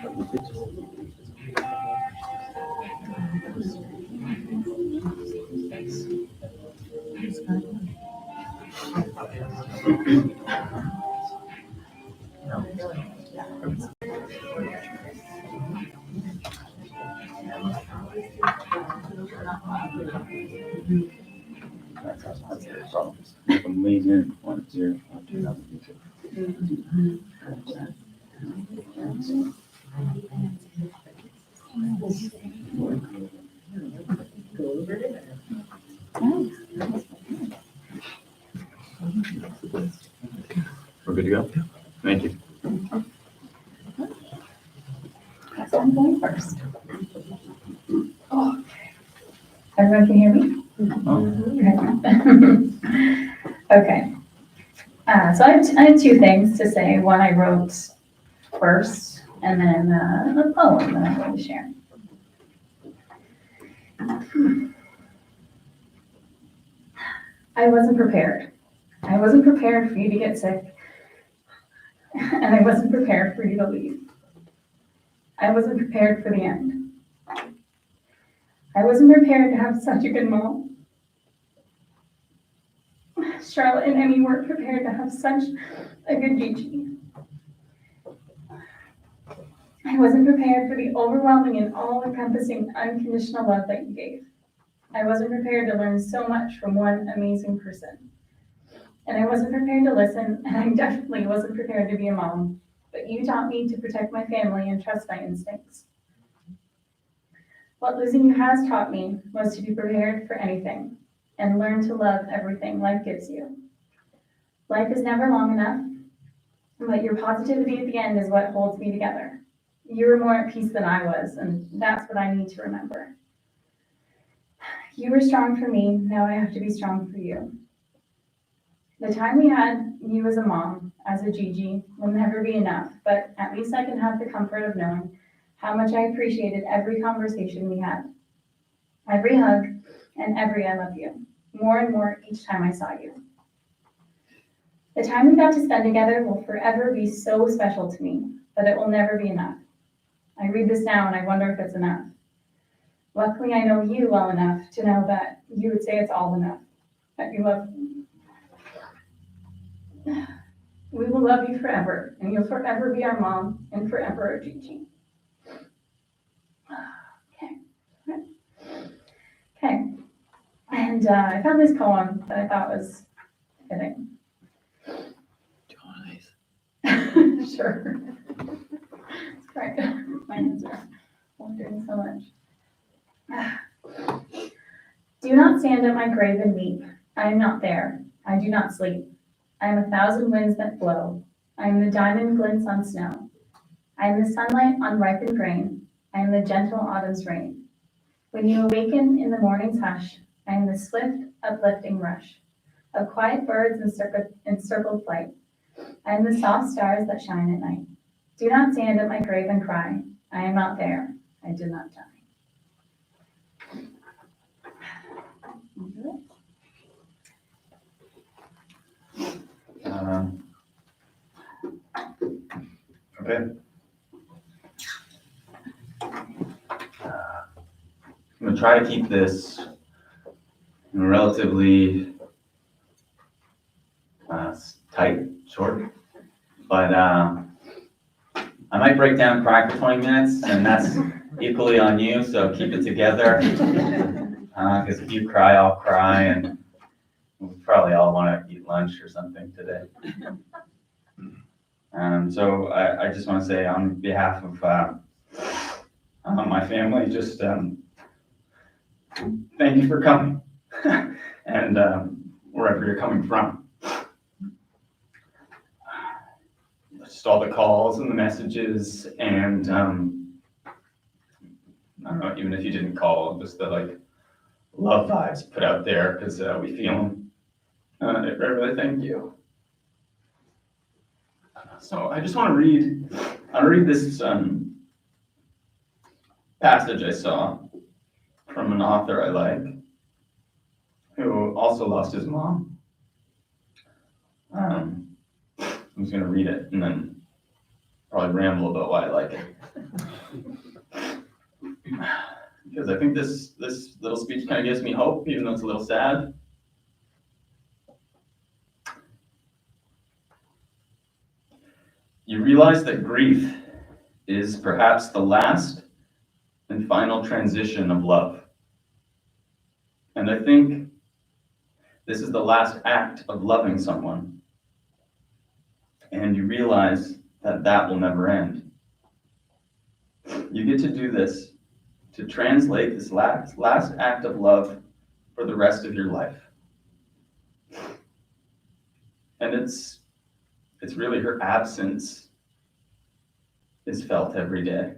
That's the problem. If I'm leaning in, 1-0, 1-2. We're good to go? Thank you. Guess I'm going first. Oh, everyone can hear me? Okay. So I had two things to say. One I wrote first, and then a poem that I'm going to share. I wasn't prepared. I wasn't prepared for you to get sick, and I wasn't prepared for you to leave. I wasn't prepared for the end. I wasn't prepared to have such a good mom. Charlotte and Emmy weren't prepared to have such a good Gigi. I wasn't prepared for the overwhelming and all-encompassing unconditional love that you gave. I wasn't prepared to learn so much from one amazing person. And I wasn't prepared to listen, and I definitely wasn't prepared to be a mom. But you taught me to protect my family and trust my instincts. What losing you has taught me was to be prepared for anything and learn to love everything life gives you. Life is never long enough, but your positivity at the end is what holds me together. You were more at peace than I was, and that's what I need to remember. You were strong for me, now I have to be strong for you. The time we had you as a mom, as a Gigi, will never be enough, but at least I can have the comfort of knowing how much I appreciated every conversation we had, every hug, and every I love you, more and more each time I saw you. The time we got to spend together will forever be so special to me, but it will never be enough. I read this now and I wonder if it's enough. Luckily, I know you well enough to know that you would say it's all enough, that you love me. We will love you forever, and you'll forever be our mom and forever our Gigi. Okay. And I found this poem that I thought was fitting. Do you want these? Sure. It's great. My hands are wandering so much. Do not stand at my grave and weep. I am not there. I do not sleep. I am 1,000 winds that blow. I am the diamond glints on snow. I am the sunlight on ripened grain. I am the gentle autumn's rain. When you awaken in the morning's hush, I am the swift, uplifting rush of quiet birds in circled flight. I am the soft stars that shine at night. Do not stand at my grave and cry. I am not there. I did not die. Okay. I'm going to try to keep this relatively tight, short, but I might break down cry for 20 minutes, and that's equally on you, so keep it together, because if you cry, I'll cry, and we probably all want to eat lunch or something today. So I just want to say on behalf of my family, just thank you for coming, and wherever you're coming from. Just all the calls and the messages, and I don't know, even if you didn't call, just the love vibes put out there, because we feel them. I really thank you. So I just want to read this passage I saw from an author I like, who also lost his mom. I'm just going to read it and then probably ramble about why I like it. because I think this little speech kind of gives me hope, even though it's a little sad. You realize that grief is perhaps the last and final transition of love. And I think this is the last act of loving someone. And you realize that that will never end. You get to do this, to translate this last act of love for the rest of your life. And it's really her absence is felt every day.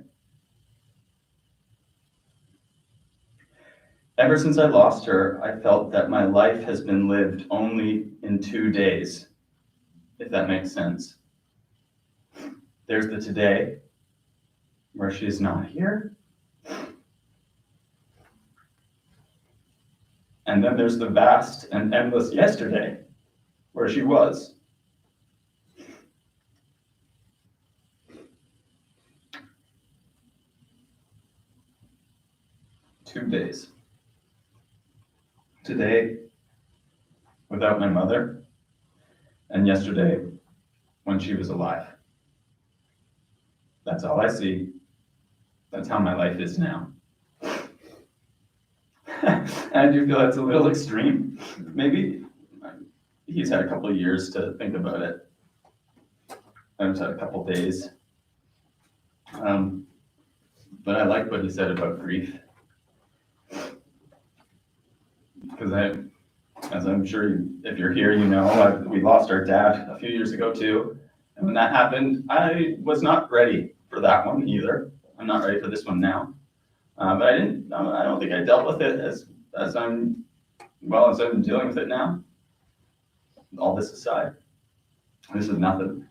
Ever since I lost her, I felt that my life has been lived only in 2 days, if that makes sense. There's the today, where she is not here. And then there's the vast and endless yesterday, where she was. Two days. Today, without my mother, and yesterday, when she was alive. That's all I see. That's how my life is now. And I do feel that's a little extreme. Maybe he's had a couple of years to think about it. I've just had a couple days. But I like what he said about grief. Because as I'm sure if you're here, you know, we lost our dad a few years ago too. And when that happened, I was not ready for that one either. I'm not ready for this one now. But I don't think I dealt with it as I'm dealing with it now. All this aside, this is nothing.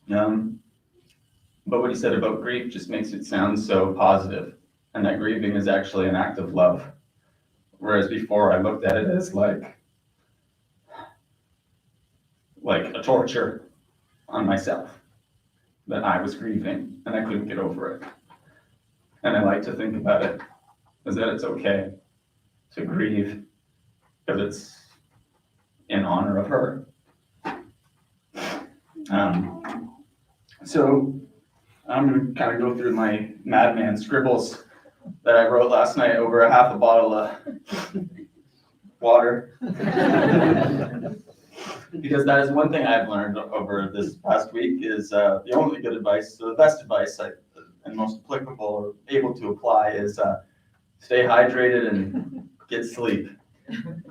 But what he said about grief just makes it sound so positive, and that grieving is actually an act of love. Whereas before I looked at it as like a torture on myself, that I was grieving and I couldn't get over it. And I like to think about it as that it's okay to grieve because it's in honor of her. So I'm going to kind of go through my madman scribbles that I wrote last night over a half a bottle of water. Because that is one thing I've learned over this past week is the only good advice, so the best advice and most applicable or able to apply is stay hydrated and get sleep.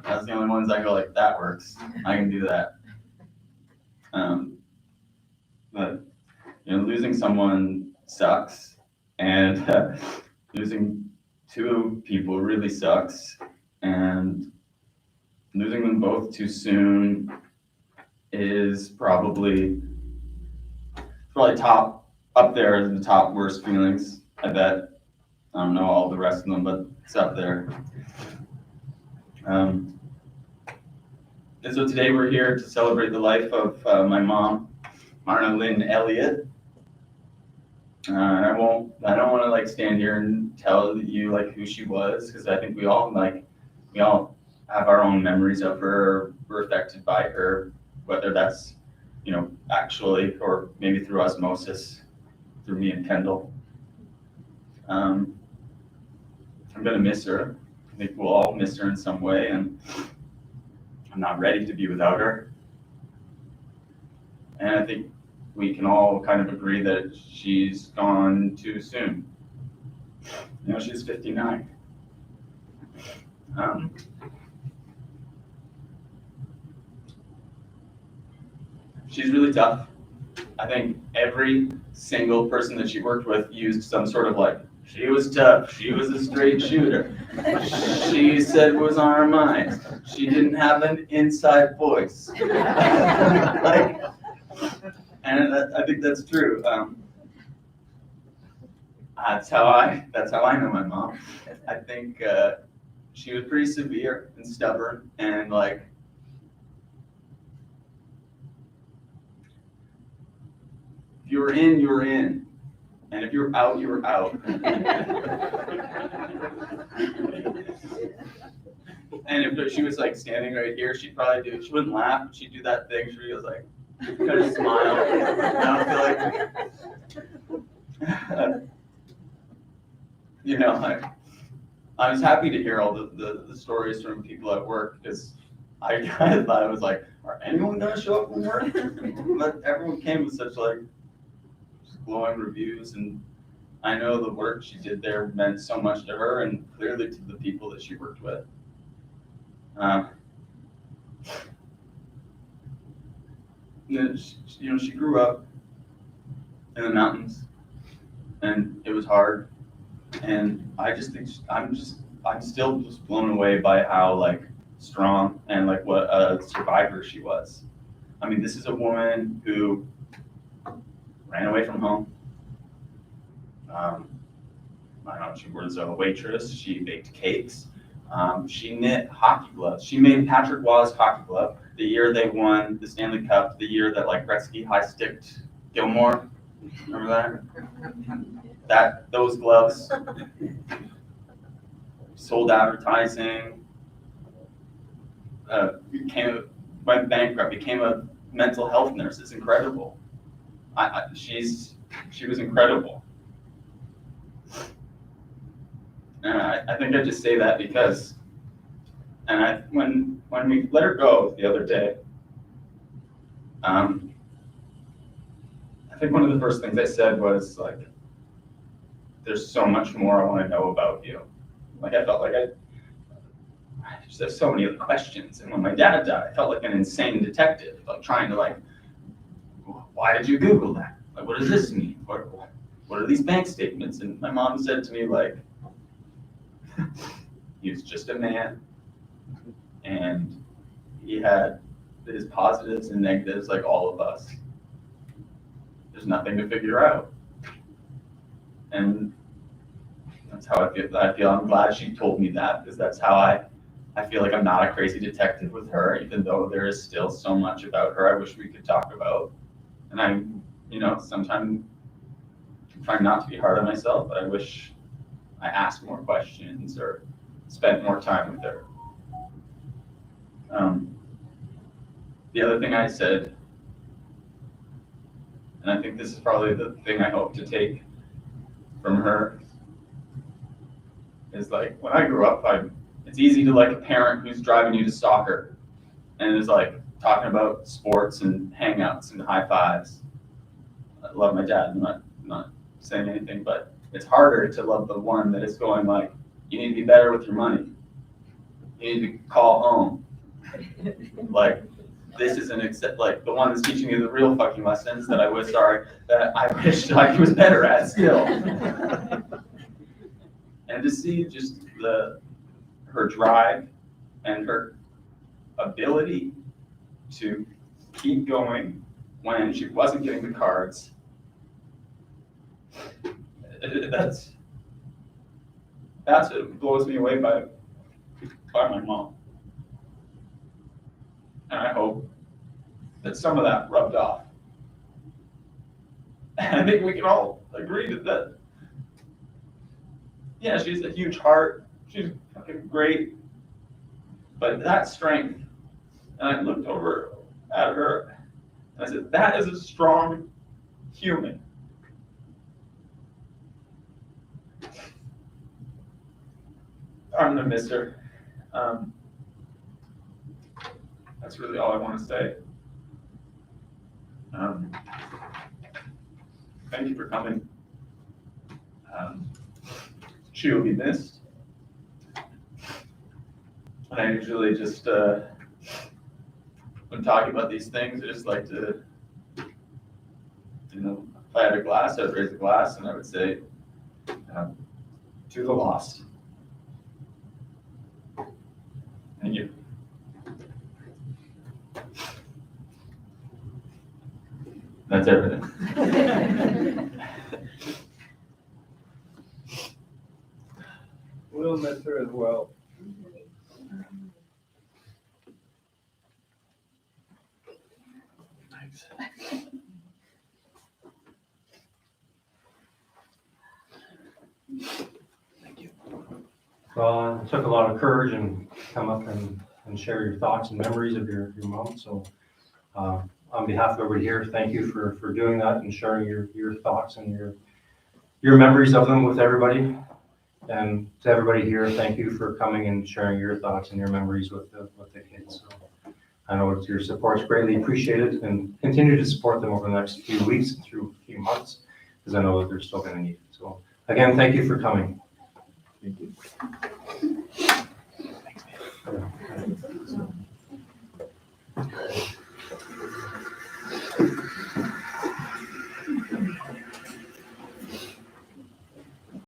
That's the only ones I go like, that works. I can do that. But losing someone sucks, and losing two people really sucks, and losing them both too soon is probably top up there as the top worst feelings, I bet. I don't know all the rest of them, but it's up there. And so today we're here to celebrate the life of my mom, Marna Elliott. And I don't want to stand here and tell you who she was, because I think we all have our own memories of her, were affected by her, whether that's actually or maybe through osmosis, through me and Kendall. I'm gonna miss her. I think we'll all miss her in some way, and I'm not ready to be without her. And I think we can all kind of agree that she's gone too soon. She's 59. She's really tough. I think every single person that she worked with used some sort of she was tough, she was a straight shooter, she said what was on her mind, she didn't have an inside voice. And I think that's true. That's how I know my mom. I think she was pretty severe and stubborn, and if you were in, you were in. And if you were out, you were out. And if she was like standing right here, she'd probably do, she wouldn't laugh, but she'd do that thing, she was like, kind of smile. And I feel like, you know, I was happy to hear all the stories from people at work, because I kind of thought, I was like, are anyone gonna show up from work? But everyone came with such like just glowing reviews, and I know the work she did there meant so much to her and clearly to the people that she worked with. She grew up in the mountains, and it was hard. And I just think I'm still just blown away by how like strong and like what a survivor she was. I mean, this is a woman who ran away from home. I don't know, she was a waitress. She baked cakes. She knit hockey gloves. She made Patrick Waugh's hockey glove the year they won the Stanley Cup, the year that like Gretzky high-sticked Gilmore. Remember that? Those gloves. Sold advertising. Went bankrupt. Became a mental health nurse. It's incredible. She was incredible. And I think I just say that because, and when we let her go the other day, I think one of the first things I said was like, there's so much more I want to know about you. Like I felt like I just have so many other questions. And when my dad died, I felt like an insane detective, like trying to like, why did you Google that? Like, what does this mean? What are these bank statements? And my mom said to me like, he was just a man, and he had his positives and negatives like all of us. There's nothing to figure out. And that's how I feel. I'm glad she told me that, because that's how I feel like I'm not a crazy detective with her, even though there is still so much about her I wish we could talk about. And sometimes I'm trying not to be hard on myself, but I wish I asked more questions or spent more time with her. The other thing I said, and I think this is probably the thing I hope to take from her, is like, when I grew up, it's easy to like a parent who's driving you to soccer and is like talking about sports and hangouts and high fives. I love my dad, I'm not saying anything, but it's harder to love the one that is going like, you need to be better with your money. You need to call home. Like, this is like the one that's teaching you the real fucking lessons that I wish I was better at still. And to see just her drive and her ability to keep going when she wasn't getting the cards, that's what blows me away by my mom. And I hope that some of that rubbed off. And I think we can all agree that yeah, she's a huge heart, she's fucking great, but that strength, and I looked over at her and I said, that is a strong human. I'm gonna miss her. That's really all I want to say. Thank you for coming. She will be missed. And I usually just, when talking about these things, I just like to, if I had a glass, I'd raise a glass and I would say, to the lost. Thank you. That's everything. We'll miss her as well. Thanks. Well, it took a lot of courage and come up and share your thoughts and memories of your mom. So on behalf of everybody here, thank you for doing that and sharing your thoughts and your memories of them with everybody. And to everybody here, thank you for coming and sharing your thoughts and your memories with the kids. So I know your support's greatly appreciated, and continue to support them over the next few weeks and through a few months, because I know that they're still going to need it. So again, thank you for coming. Thank you.